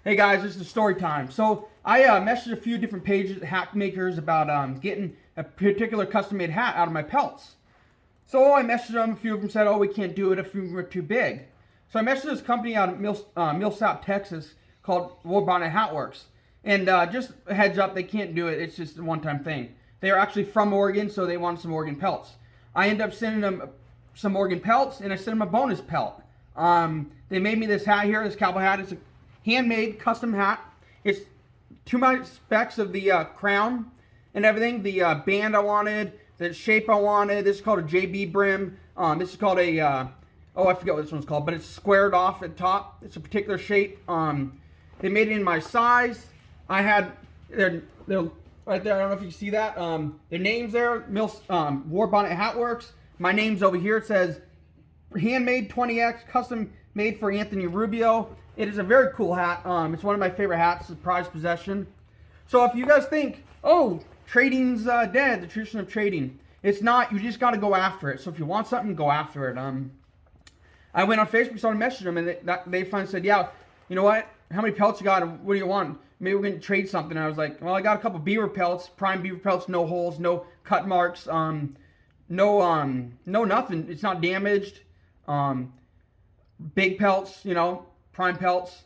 Hey guys, this is story time. So I messaged a few different pages, hat makers, about getting a particular custom-made hat out of my pelts. So I messaged them. A few of them said, "Oh, we can't do it if we were too big." So I messaged this company out of Millsap, Texas, called War Bonnet Hat Works. And just a heads up, they can't do it. It's just a one-time thing. They are actually from Oregon, so they wanted some Oregon pelts. I ended up sending them some Oregon pelts, and I sent them a bonus pelt. They made me this hat here, this cowboy hat. It's a handmade custom hat. It's to my specs of the crown and everything. The band I wanted, the shape I wanted. This is called a JB brim. This is called a I forget what this one's called, but it's squared off at top. It's a particular shape. They made it in my size. I had they're right there. I don't know if you can see that. Their names there. War Bonnet Hat Works. My name's over here. It says handmade 20X, custom made for Anthonyrubeooutdoors. It is a very cool hat. It's one of my favorite hats, prized possession. So if you guys think, oh, trading's dead, the tradition of trading, it's not. You just got to go after it. So if you want something, go after it. I went on Facebook, started messaging them, and they finally said, yeah, you know what? How many pelts you got? What do you want? Maybe we're going to trade something. And I was like, well, I got a couple beaver pelts, prime beaver pelts, no holes, no cut marks, no nothing. It's not damaged. Big pelts, you know, prime pelts,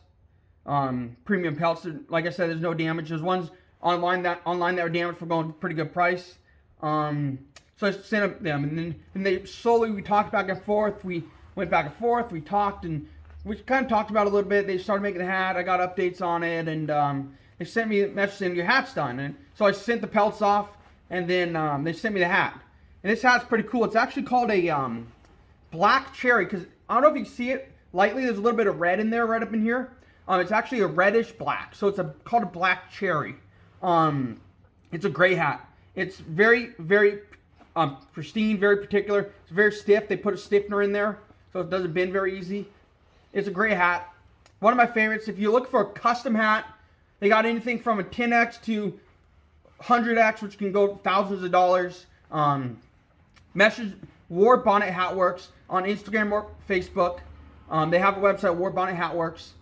premium pelts. Like I said, there's no damage. There's ones online that were damaged for going pretty good price. So I sent them, and they slowly, we talked back and forth. We went back and forth. We talked, and we kind of talked about it a little bit. They started making the hat. I got updates on it, and they sent me a message saying your hat's done. And so I sent the pelts off, and then they sent me the hat. And this hat's pretty cool. It's actually called a black cherry, because I don't know if you can see it lightly. There's a little bit of red in there, right up in here. It's actually a reddish black, so it's called a black cherry. It's a gray hat. It's very, very pristine, very particular. It's very stiff. They put a stiffener in there, so it doesn't bend very easy. It's a gray hat. One of my favorites. If you look for a custom hat, they got anything from a 10X to 100X, which can go thousands of dollars. Message War Bonnet Hat Works on Instagram or Facebook. They have a website, War Bonnet Hat Works,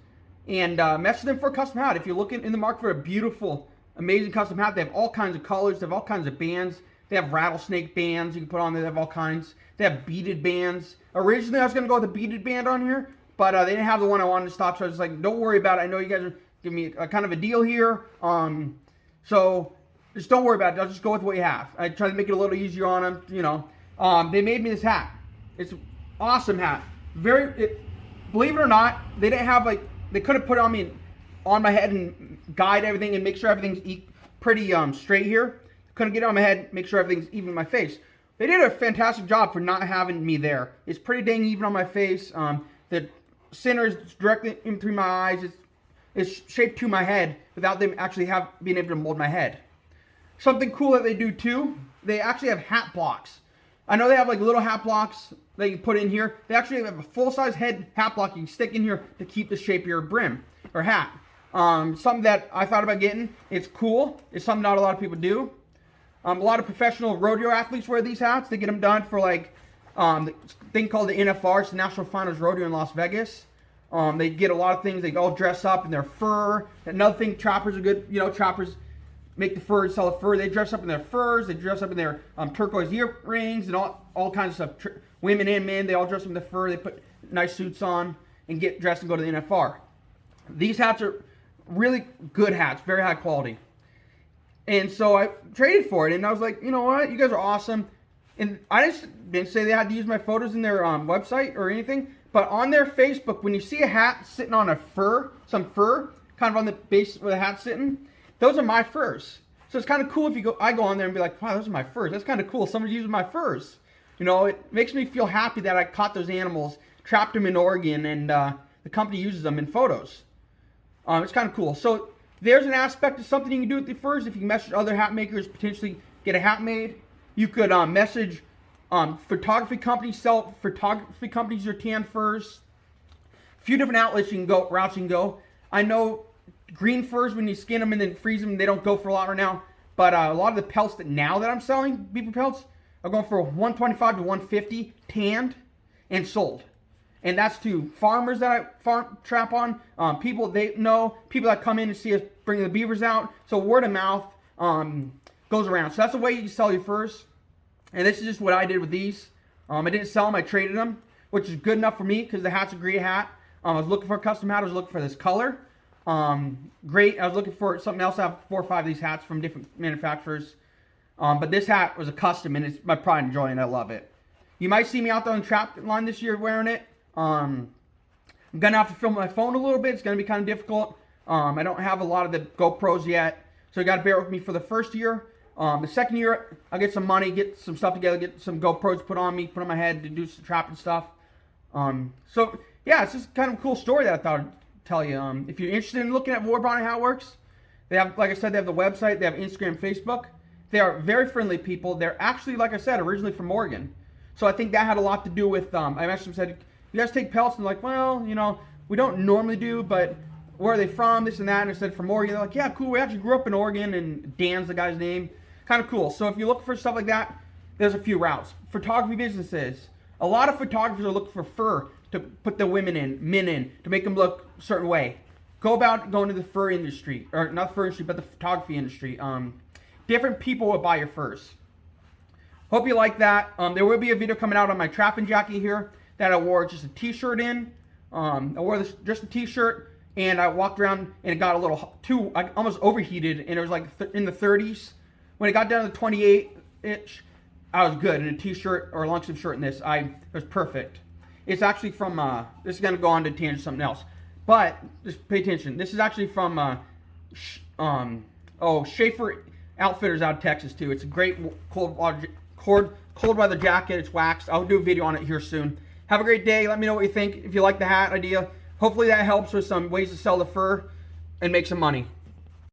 and message them for a custom hat. If you're looking in the market for a beautiful, amazing custom hat, they have all kinds of colors. They have all kinds of bands. They have rattlesnake bands you can put on there. They have all kinds. They have beaded bands. Originally, I was going to go with a beaded band on here, but they didn't have the one I wanted to stop, so I was like, don't worry about it. I know you guys are giving me a kind of a deal here, so just don't worry about it. I'll just go with what you have. I try to make it a little easier on them, you know. They made me this hat. It's an awesome hat. Believe it or not, they didn't have they could have put it on my head and guide everything and make sure everything's pretty straight here. Couldn't get it on my head, make sure everything's even in my face. They did a fantastic job for not having me there. It's pretty dang even on my face. The center is directly in between my eyes. It's shaped to my head without them actually being able to mold my head. Something cool that they do too, they actually have hat blocks. I know they have little hat blocks that you put in here. They actually have a full-size head hat block you can stick in here to keep the shape of your brim or hat. Something that I thought about getting. It's cool. It's something not a lot of people do. A lot of professional rodeo athletes wear these hats. They get them done for the thing called the NFR, it's the National Finals Rodeo in Las Vegas. They get a lot of things. They all dress up in their fur. Another thing, trappers are good. You know, trappers make the fur and sell the fur. They dress up in their furs. They dress up in their turquoise earrings and all kinds of stuff. Women and men, they all dress up in the fur. They put nice suits on and get dressed and go to the NFR. These hats are really good hats, very high quality. And so I traded for it, and I was like, you know what? You guys are awesome. And I didn't say they had to use my photos in their website or anything, but on their Facebook, when you see a hat sitting on some fur, kind of on the base where the hat's sitting, those are my furs. So it's kind of cool if I go on there and be like, wow, those are my furs. That's kind of cool. Somebody's using my furs. You know, it makes me feel happy that I caught those animals, trapped them in Oregon, and the company uses them in photos. It's kind of cool. So there's an aspect of something you can do with the furs. If you message other hat makers, potentially get a hat made. You could message photography companies, sell photography companies your tan furs. A few different routes you can go. I know green furs, when you skin them and then freeze them, they don't go for a lot right now. But a lot of the pelts that I'm selling, beaver pelts, are going for $125 to $150 tanned and sold. And that's to farmers that I trap on, people they know, people that come in and see us bring the beavers out. So word of mouth goes around. So that's the way you sell your furs. And this is just what I did with these. I didn't sell them, I traded them, which is good enough for me because the hat's a great hat. I was looking for a custom hat, I was looking for this color. Great, I was looking for something else. I have 4 or 5 of these hats from different manufacturers. But this hat was a custom and it's my pride and joy and I love it. You might see me out there on the trap line this year wearing it. I'm going to have to film my phone a little bit. It's going to be kind of difficult. I don't have a lot of the GoPros yet, so you got to bear with me for the first year. The second year, I'll get some money, get some stuff together, get some GoPros put on me, put on my head to do some trapping stuff. So, yeah, it's just kind of a cool story that I thought I'd tell you. If you're interested in looking at War Bounty, how it works, they have, like I said, they have the website, they have Instagram, Facebook. They are very friendly people. They're actually, like I said, originally from Oregon. So I think that had a lot to do with, I actually said, you guys take pelts? And they're like, well, you know, we don't normally do, but where are they from, this and that, and I said from Oregon. They're like, yeah, cool, we actually grew up in Oregon, and Dan's the guy's name. Kind of cool. So if you're looking for stuff like that, there's a few routes. Photography businesses. A lot of photographers are looking for fur to put the men in, to make them look a certain way. Go about going to the fur industry, or not the fur industry, but the photography industry. Different people will buy your furs. Hope you like that. There will be a video coming out on my trapping jacket here that I wore just a t-shirt in. I wore this just a t-shirt, and I walked around, and it got a little I almost overheated, and it was like in the 30s. When it got down to the 28-inch, I was good in a t-shirt or a long sleeve shirt in this. It was perfect. It's actually from, this is going to go on to tangent something else. But, just pay attention. This is actually from, Schaefer Outfitters out of Texas, too. It's a great cold weather jacket. It's waxed. I'll do a video on it here soon. Have a great day. Let me know what you think. If you like the hat idea, hopefully that helps with some ways to sell the fur and make some money.